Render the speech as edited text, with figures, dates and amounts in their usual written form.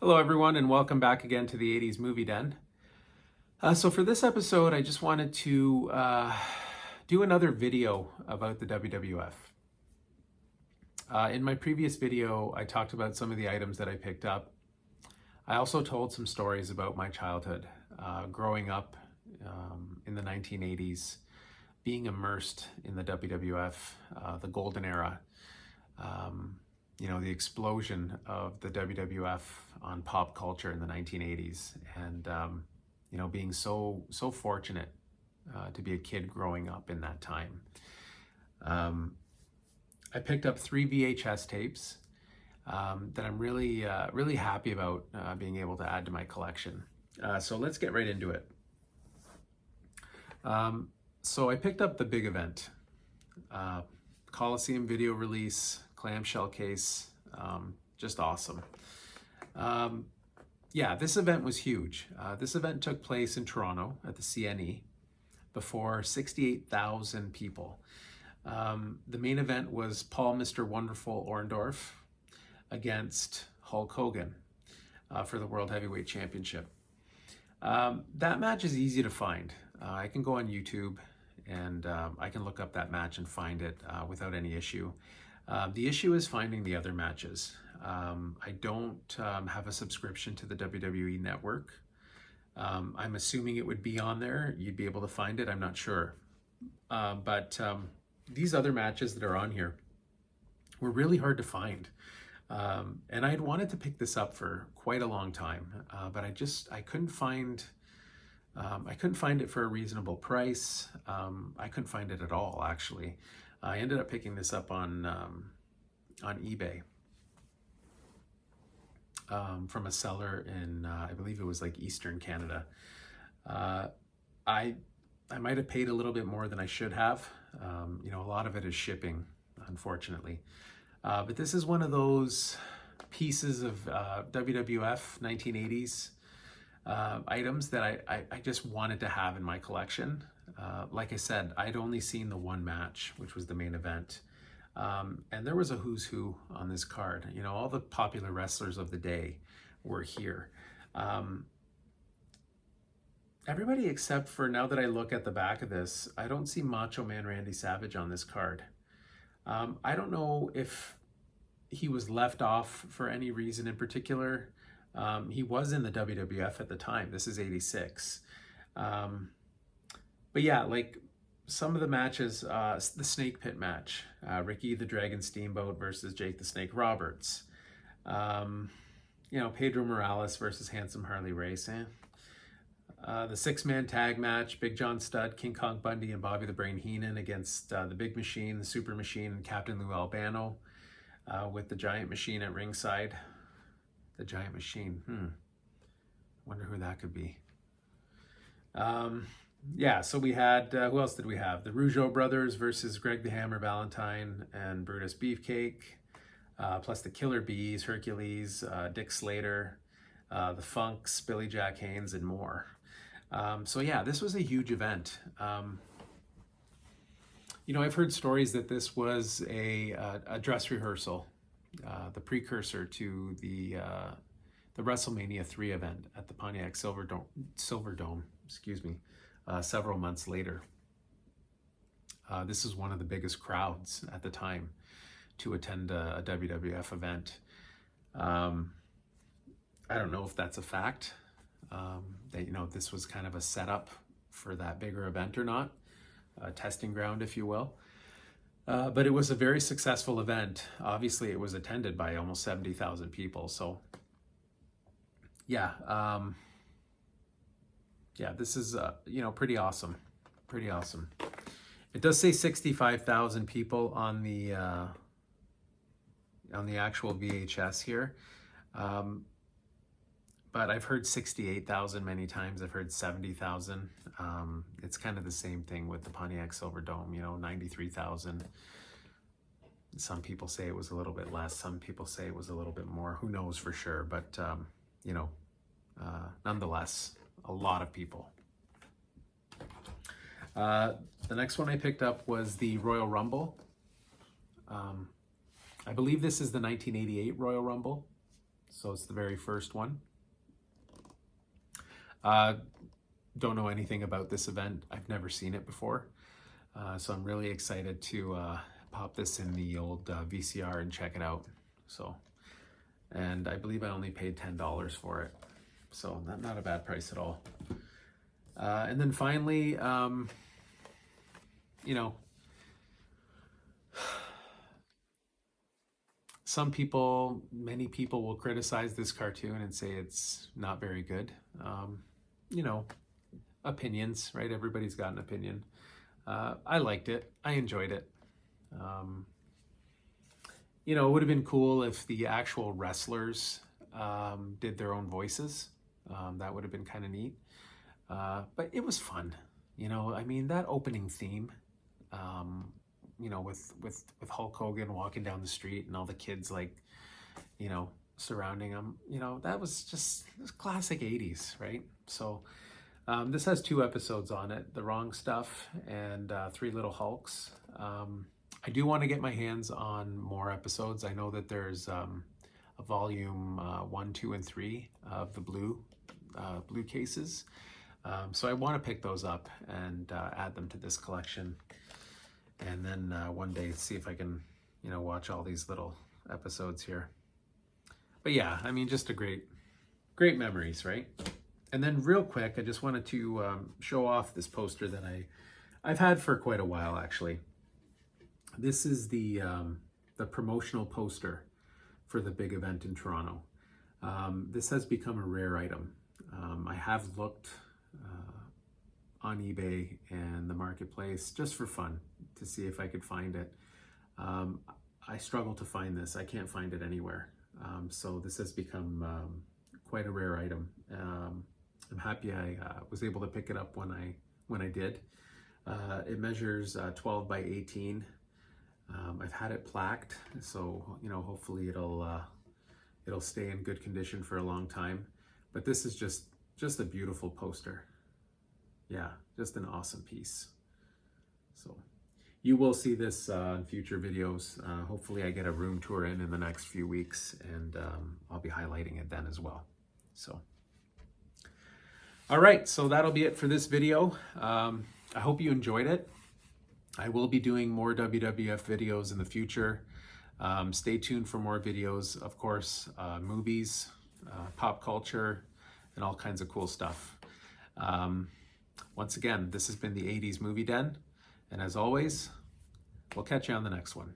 Hello everyone and welcome back again to the 80s Movie Den. So for this episode I just wanted to do another video about the WWF. In my previous video I talked about some of the items that I picked up. I also told some stories about my childhood, growing up in the 1980s, being immersed in the WWF, the golden era. The explosion of the WWF on pop culture in the 1980s, and being so fortunate to be a kid growing up in that time. I picked up 3 VHS tapes that I'm really happy about being able to add to my collection. So let's get right into it. So I picked up the big event, Coliseum video release, clamshell case, just awesome. This event was huge. This event took place in Toronto at the CNE before 68,000 people. The main event was Paul Mr. Wonderful Orndorff against Hulk Hogan for the World Heavyweight Championship. That match is easy to find. I can go on YouTube and I can look up that match and find it without any issue. The issue is finding the other matches. I don't have a subscription to the WWE Network. I'm assuming it would be on there. You'd be able to find it. I'm not sure. But these other matches that are on here were really hard to find. And I had wanted to pick this up for quite a long time, but I couldn't find it for a reasonable price. I couldn't find it at all, actually. I ended up picking this up on eBay from a seller in, I believe it was like Eastern Canada. I might have paid a little bit more than I should have. A lot of it is shipping, unfortunately. But this is one of those pieces of WWF 1980s items that I just wanted to have in my collection. Like I said, I'd only seen the one match, which was the main event. And there was a who's who on this card. All the popular wrestlers of the day were here. Everybody except for, now that I look at the back of this, I don't see Macho Man Randy Savage on this card. I don't know if he was left off for any reason in particular. He was in the WWF at the time. This is 86. But yeah, like some of the matches, the Snake Pit match, Ricky the Dragon Steamboat versus Jake the Snake Roberts. Pedro Morales versus Handsome Harley Race. The 6-man tag match, Big John Studd, King Kong Bundy, and Bobby the Brain Heenan against the Big Machine, the Super Machine, and Captain Lou Albano, with the Giant Machine at ringside. The Giant Machine, wonder who that could be. So we had, who else did we have? The Rougeau brothers versus Greg the Hammer Valentine and Brutus Beefcake, plus the Killer Bees, Hercules, Dick Slater, the Funks, Billy Jack Haynes, and more. This was a huge event. I've heard stories that this was a dress rehearsal, the precursor to the WrestleMania 3 event at the Pontiac Silverdome, several months later. This is one of the biggest crowds at the time to attend a WWF event. I don't know if that's a fact, that this was kind of a setup for that bigger event or not, a testing ground, if you will. But it was a very successful event. Obviously, it was attended by almost 70,000 people. So, this is pretty awesome. Pretty awesome. It does say 65,000 people on the actual VHS here. But I've heard 68,000 many times. I've heard 70,000. It's kind of the same thing with the Pontiac Silverdome, 93,000. Some people say it was a little bit less. Some people say it was a little bit more. Who knows for sure? But, nonetheless, a lot of people. The next one I picked up was the Royal Rumble. I believe this is the 1988 Royal Rumble. So it's the very first one. Don't know anything about this event. I've never seen it before. So I'm really excited to pop this in the old VCR and check it out. So, and I believe I only paid $10 for it. So not a bad price at all. And then finally, you know, many people will criticize this cartoon and say it's not very good. You know, opinions, right? Everybody's got an opinion. I liked it. I enjoyed it. You know, it would have been cool if the actual wrestlers did their own voices. That would have been kind of neat. But it was fun. You know, I mean, that opening theme, you know, with Hulk Hogan walking down the street and all the kids, like, you know, surrounding him, you know, that was just classic 80s, right? So this has 2 episodes on it, The Wrong Stuff and 3 Little Hulks. I do want to get my hands on more episodes. I know that there's a volume 1, 2, and 3 of the blue cases. So I want to pick those up and add them to this collection. And then one day see if I can, you know, watch all these little episodes here. But yeah, I mean, just a great memories, right? And then real quick, I just wanted to show off this poster that I've had for quite a while, actually. This is the promotional poster for the big event in Toronto. This has become a rare item. I have looked on eBay and the marketplace just for fun to see if I could find it. I struggle to find this. I can't find it anywhere. So this has become quite a rare item. I'm happy I was able to pick it up when I did. It measures 12 by 18. I've had it plaqued, so you know, hopefully it'll stay in good condition for a long time. But this is just a beautiful poster. Yeah, just an awesome piece. So you will see this in future videos. Hopefully I get a room tour in the next few weeks, and I'll be highlighting it then as well. So, all right, so that'll be it for this video. I hope you enjoyed it. I will be doing more WWF videos in the future. Stay tuned for more videos, of course, movies, pop culture, and all kinds of cool stuff. Once again, this has been the 80s Movie Den, and as always, we'll catch you on the next one.